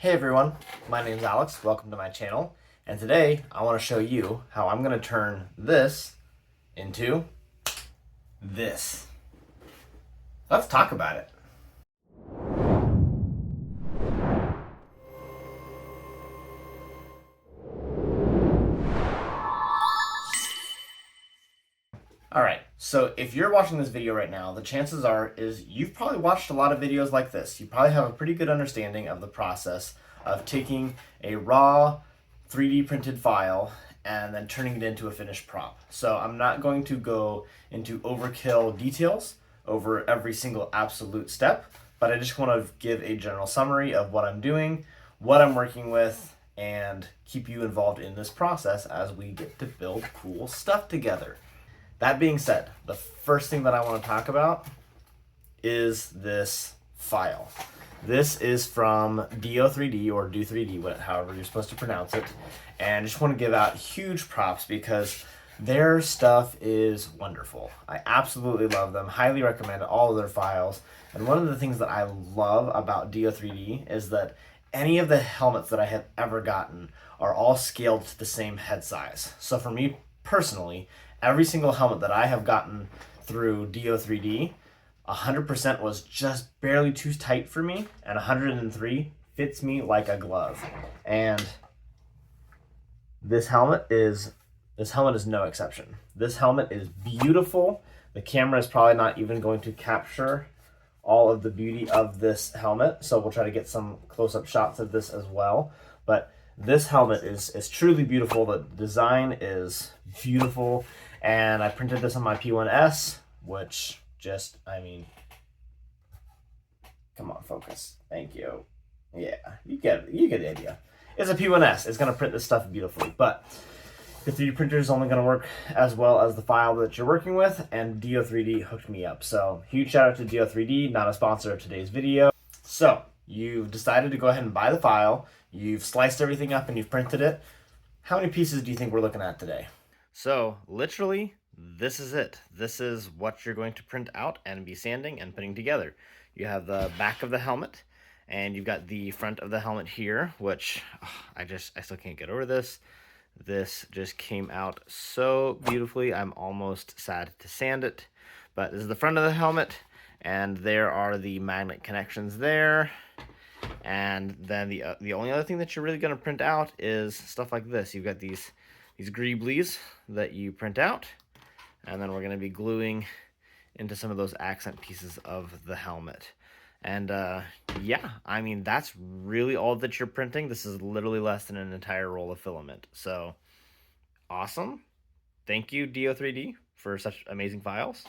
Hey everyone, my name's Alex, welcome to my channel, and today I want to show you how I'm going to turn this into this. Let's talk about it. Alright, so if you're watching this video right now, the chances are is you've probably watched a lot of videos like this. You probably have a pretty good understanding of the process of taking a raw 3D printed file and then turning it into a finished prop. So I'm not going to go into overkill details over every single absolute step, but I just want to give a general summary of what I'm doing, what I'm working with, and keep you involved in this process as we get to build cool stuff together. That being said, the first thing that I want to talk about is this file. This is from Do3D or Do3D, however you're supposed to pronounce it. And I just want to give out huge props because their stuff is wonderful. I absolutely love them, highly recommend all of their files. And one of the things that I love about Do3D is that any of the helmets that I have ever gotten are all scaled to the same head size. So for me personally, every single helmet that I have gotten through Do3D, 100% was just barely too tight for me, and 103 fits me like a glove. And this helmet is no exception. This helmet is beautiful. The camera is probably not even going to capture all of the beauty of this helmet, so we'll try to get some close-up shots of this as well. But this helmet is truly beautiful. The design is beautiful, and I printed this on my P1S, which just, I mean, come on, focus. Thank you. Yeah, you get the idea. It's a P1S. It's going to print this stuff beautifully, but the 3D printer is only going to work as well as the file that you're working with, and Do3D hooked me up. So huge shout out to Do3D, not a sponsor of today's video. So you've decided to go ahead and buy the file. You've sliced everything up and you've printed it. How many pieces do you think we're looking at today? So literally, this is it. This is what you're going to print out and be sanding and putting together. You have the back of the helmet, and you've got the front of the helmet here, which I still can't get over this. This just came out so beautifully. I'm almost sad to sand it, but this is the front of the helmet, and there are the magnet connections there. And then the only other thing that you're really going to print out is stuff like this. You've got these greeblies that you print out, and then we're going to be gluing into some of those accent pieces of the helmet. And yeah, I mean, that's really all that you're printing. This is literally less than an entire roll of filament. So awesome. Thank you, Do3D, for such amazing files.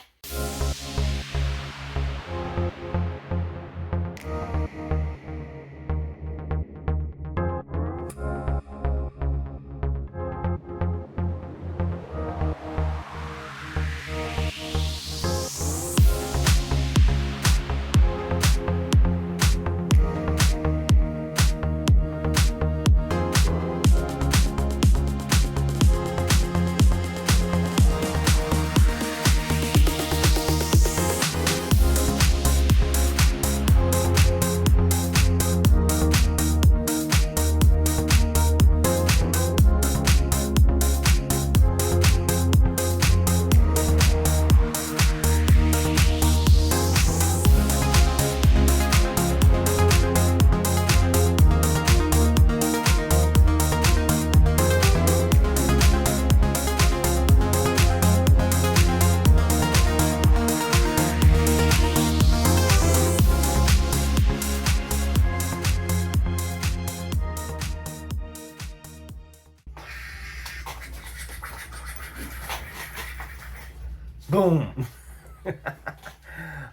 Boom.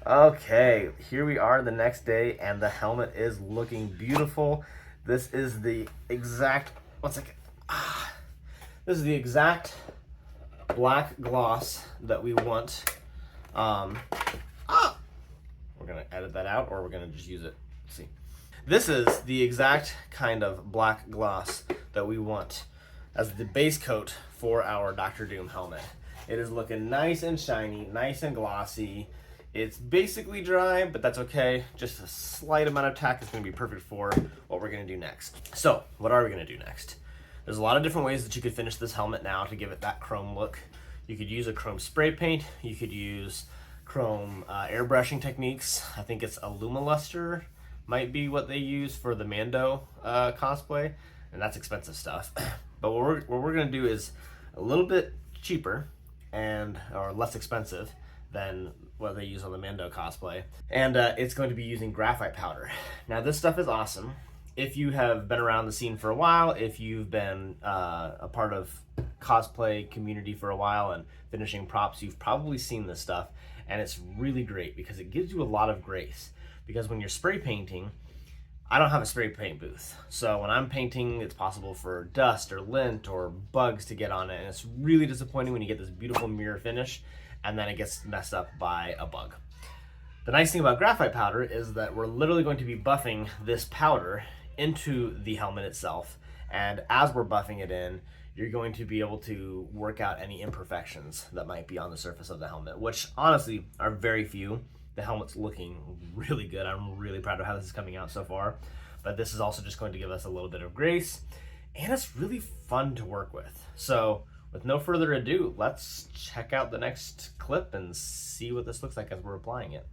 Okay, here we are the next day, and the helmet is looking beautiful. This is the exact, this is the exact black gloss that we want. We're gonna edit that out, or we're gonna just use it. Let's see. This is the exact kind of black gloss that we want as the base coat for our Dr. Doom helmet. It is looking nice and shiny, nice and glossy. It's basically dry, but that's okay. Just a slight amount of tack is going to be perfect for what we're going to do next. So what are we going to do next? There's a lot of different ways that you could finish this helmet now to give it that chrome look. You could use a chrome spray paint. You could use chrome airbrushing techniques. I think it's Alumoluster might be what they use for the Mando cosplay, and that's expensive stuff. But what we're going to do is a little bit cheaper or less expensive than what they use on the Mando cosplay. And it's going to be using graphite powder. Now this stuff is awesome. If you have been around the scene for a while, if you've been a part of cosplay community for a while and finishing props, you've probably seen this stuff, and it's really great because it gives you a lot of grace. Because when you're spray painting, I don't have a spray paint booth. So when I'm painting, it's possible for dust or lint or bugs to get on it, and it's really disappointing when you get this beautiful mirror finish and then it gets messed up by a bug. The nice thing about graphite powder is that we're literally going to be buffing this powder into the helmet itself, and as we're buffing it in, you're going to be able to work out any imperfections that might be on the surface of the helmet, which honestly are very few. The helmet's looking really good. I'm really proud of how this is coming out so far, but this is also just going to give us a little bit of grace, and it's really fun to work with. So with no further ado, let's check out the next clip and see what this looks like as we're applying it.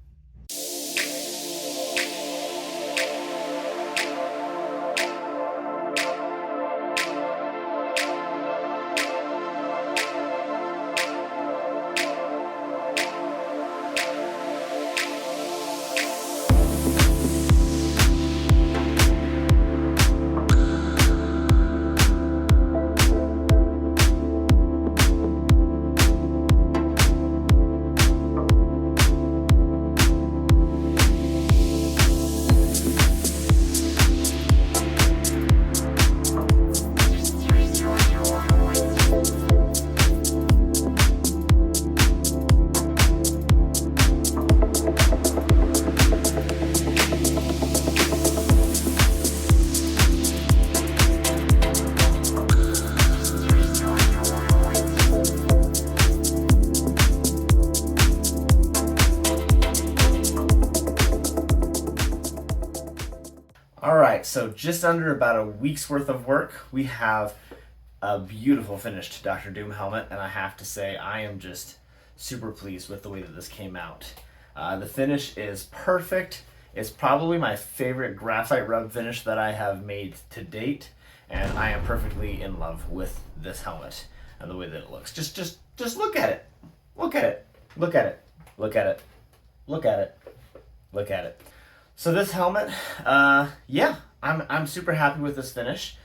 Alright, so just under about a week's worth of work, we have a beautiful finished Dr. Doom helmet, and I have to say I am just super pleased with the way that this came out. The finish is perfect. It's probably my favorite graphite rub finish that I have made to date, and I am perfectly in love with this helmet and the way that it looks. Just look at it. Look at it. Look at it. Look at it. Look at it. Look at it. So this helmet, yeah, I'm super happy with this finish.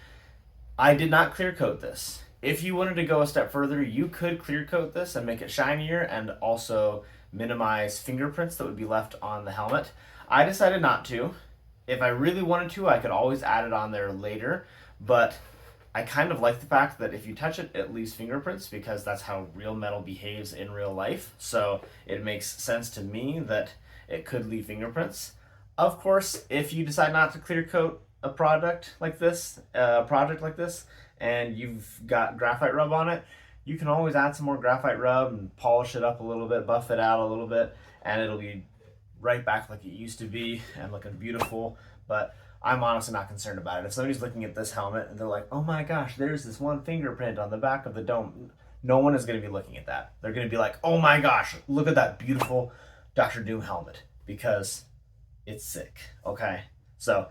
I did not clear coat this. If you wanted to go a step further, you could clear coat this and make it shinier and also minimize fingerprints that would be left on the helmet. I decided not to. If I really wanted to, I could always add it on there later, but I kind of like the fact that if you touch it, it leaves fingerprints because that's how real metal behaves in real life. So it makes sense to me that it could leave fingerprints. Of course, if you decide not to clear coat a project like this, and you've got graphite rub on it, you can always add some more graphite rub and polish it up a little bit, buff it out a little bit, and it'll be right back like it used to be and looking beautiful. But I'm honestly not concerned about it. If somebody's looking at this helmet and they're like, oh my gosh, there's this one fingerprint on the back of the dome, no one is going to be looking at that. They're going to be like, oh my gosh, look at that beautiful Dr. Doom helmet, because it's sick, okay? So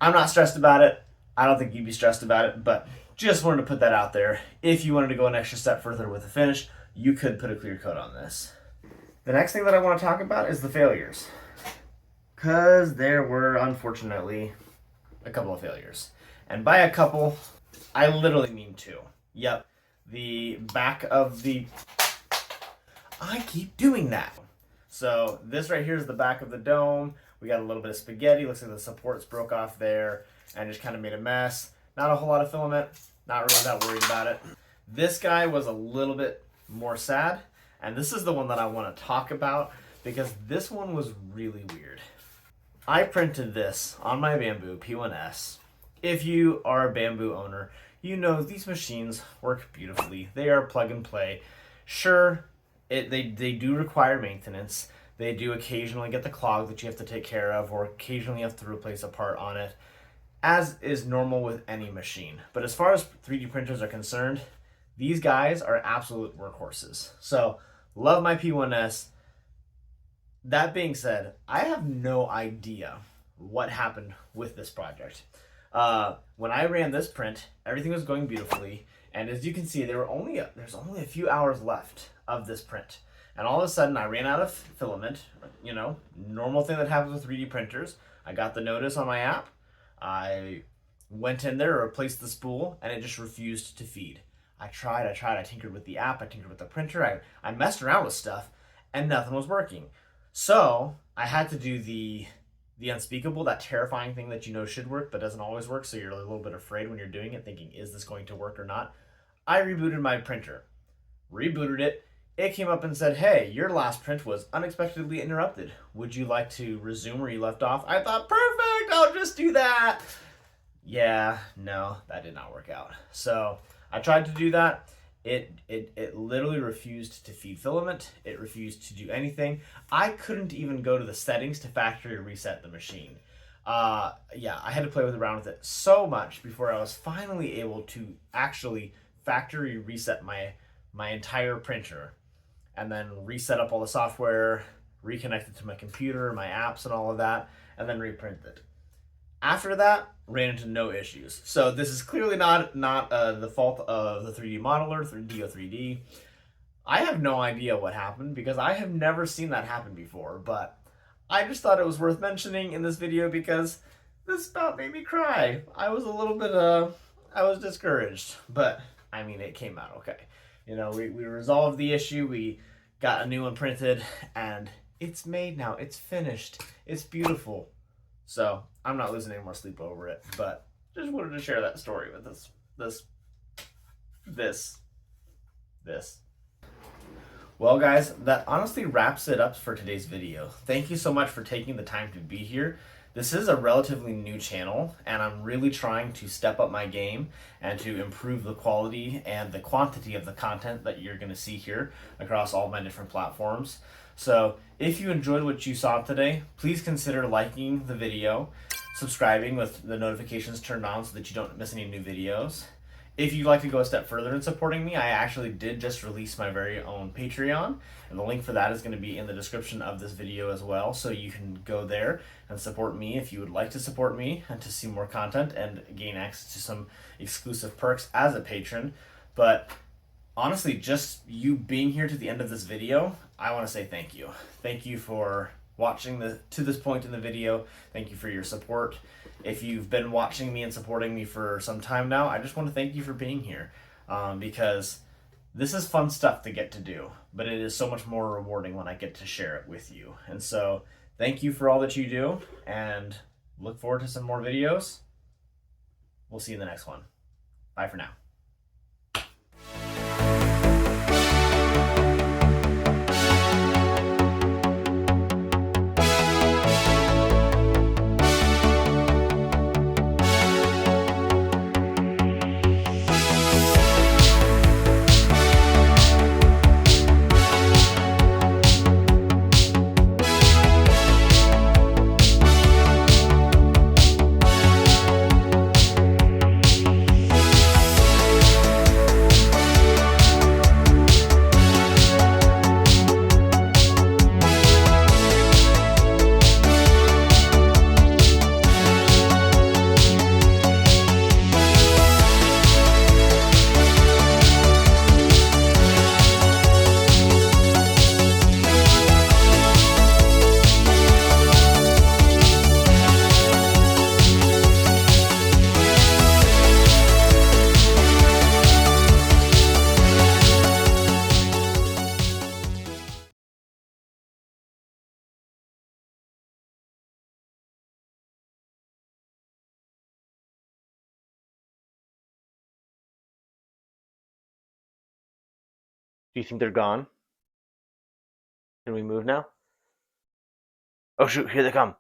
I'm not stressed about it. I don't think you'd be stressed about it, but just wanted to put that out there. If you wanted to go an extra step further with the finish, you could put a clear coat on this. The next thing that I want to talk about is the failures, because there were, unfortunately, a couple of failures. And by a couple, I literally mean two. Yep, the back of the... I keep doing that. So this right here is the back of the dome. We got a little bit of spaghetti. Looks like the supports broke off there and just kind of made a mess. Not a whole lot of filament. Not really that worried about it. This guy was a little bit more sad, and this is the one that I want to talk about because this one was really weird. I printed this on my Bamboo P1S. If you are a Bamboo owner, you know these machines work beautifully. They are plug and play. Sure, they do require maintenance. They do occasionally get the clog that you have to take care of, or occasionally you have to replace a part on it, as is normal with any machine. But as far as 3D printers are concerned, these guys are absolute workhorses. So, love my P1S. That being said, I have no idea what happened with this project. When I ran this print, everything was going beautifully, and as you can see, there's only a few hours left of this print, and all of a sudden I ran out of filament. You know, normal thing that happens with 3D printers. I got the notice on my app. I went in there, replaced the spool, and it just refused to feed. I tried. I tinkered with the app. I tinkered with the printer. I messed around with stuff, and nothing was working. So I had to do the unspeakable, that terrifying thing that you know should work but doesn't always work, so you're a little bit afraid when you're doing it, thinking, is this going to work or not? I rebooted my printer. Rebooted it. It came up and said, hey, your last print was unexpectedly interrupted. Would you like to resume where you left off? I thought, perfect, I'll just do that. Yeah, no, that did not work out. So I tried to do that. It literally refused to feed filament. It refused to do anything. I couldn't even go to the settings to factory reset the machine. Yeah, I had to play around with it so much before I was finally able to actually factory reset my entire printer, and then reset up all the software, reconnect it to my computer, my apps, and all of that, and then reprint it. After that, ran into no issues. So this is clearly not the fault of the 3D modeler, DO3D. I have no idea what happened because I have never seen that happen before, but I just thought it was worth mentioning in this video because this about made me cry. I was a little bit, I was discouraged, but I mean, it came out okay. You know, we resolved the issue, we got a new one printed, and it's made now, it's finished, it's beautiful. So I'm not losing any more sleep over it, but just wanted to share that story with this. Well, guys, that honestly wraps it up for today's video. Thank you so much for taking the time to be here. This is a relatively new channel, and I'm really trying to step up my game and to improve the quality and the quantity of the content that you're going to see here across all my different platforms. So if you enjoyed what you saw today, please consider liking the video, subscribing with the notifications turned on so that you don't miss any new videos. If you'd like to go a step further in supporting me, I actually did just release my very own Patreon, and the link for that is going to be in the description of this video as well, so you can go there and support me if you would like to support me and to see more content and gain access to some exclusive perks as a patron. But honestly, just you being here to the end of this video, I want to say thank you. Thank you for watching to this point in the video. Thank you for your support. If you've been watching me and supporting me for some time now, I just want to thank you for being here, because this is fun stuff to get to do, but it is so much more rewarding when I get to share it with you. And so thank you for all that you do, and look forward to some more videos. We'll see you in the next one. Bye for now. Do you think they're gone? Can we move now? Oh shoot, here they come.